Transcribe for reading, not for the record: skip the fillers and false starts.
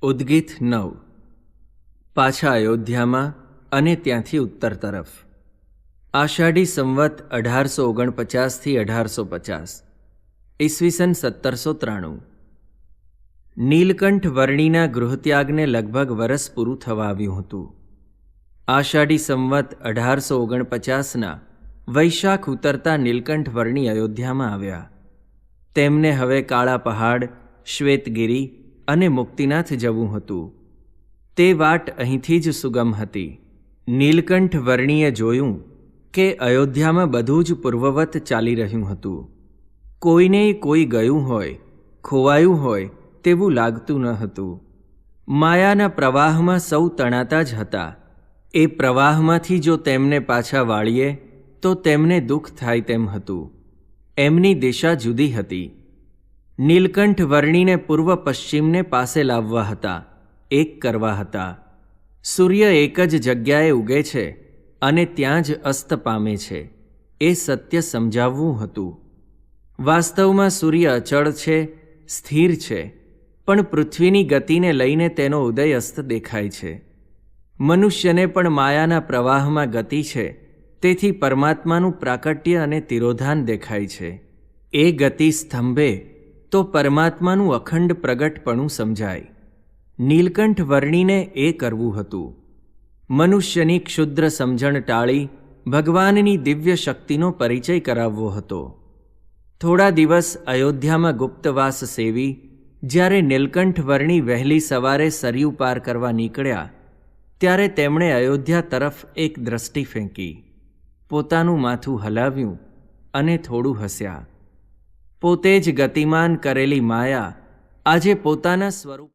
ઉદ્ગીત 9 પાછા અયોધ્યામાં અને ત્યાંથી ઉત્તર તરફ આષાઢી સંવત 1849 થી 1850 ઈસવીસન 1793। નીલકંઠ વર્ણીના ગૃહત્યાગને લગભગ વરસ પૂરું થવા આવ્યું હતું। આષાઢી સંવત 1849ના વૈશાખ ઉતરતા નીલકંઠ વર્ણી અયોધ્યામાં આવ્યા। તેમને હવે કાળા પહાડ, શ્વેતગીરી અને મુક્તિનાથ જવું હતું। તે વાટ અહીંથી જ સુગમ હતી। નીલકંઠ વર્ણીએ જોયું કે અયોધ્યામાં બધું જ પૂર્વવત ચાલી રહ્યું હતું। કોઈને કોઈ ગયું હોય, ખોવાયું હોય તેવું લાગતું ન હતું। માયાના પ્રવાહમાં સૌ તણાતા જ હતા। એ પ્રવાહમાંથી જો તેમને પાછા વાળીએ તો તેમને દુઃખ થાય તેમ હતું। એમની દિશા જુદી હતી। નીલકંઠ વર્ણીને પૂર્વ પશ્ચિમને પાસે લાવવા હતા, એક કરવા હતા। સૂર્ય એક જ જગ્યાએ ઉગે છે અને ત્યાં જ અસ્ત પામે છે, એ સત્ય સમજાવવું હતું। વાસ્તવમાં સૂર્ય અચળ છે, સ્થિર છે, પણ પૃથ્વીની ગતિને લઈને તેનો ઉદય અસ્ત દેખાય છે। મનુષ્યને પણ માયાના પ્રવાહમાં ગતિ છે, તેથી પરમાત્માનું પ્રાકટ્ય અને તિરોધાન દેખાય છે। એ ગતિ સ્તંભે તો પરમાત્માનું અખંડ પ્રગટપણું સમજાય। નીલકંઠ વર્ણીને એ કરવું હતું। મનુષ્યની ક્ષુદ્ર સમજણ ટાળી ભગવાનની દિવ્ય શક્તિનો પરિચય કરાવવો હતો। થોડા દિવસ અયોધ્યામાં ગુપ્તવાસ સેવી જ્યારે નીલકંઠ વર્ણી વહેલી સવારે સરયુ પાર કરવા નીકળ્યા, ત્યારે તેમણે અયોધ્યા તરફ એક દ્રષ્ટિ ફેંકી, પોતાનું માથું હલાવ્યું અને થોડું હસ્યા। પોતે જ ગતિમાન કરેલી માયા આજે પોતાના સ્વરૂપ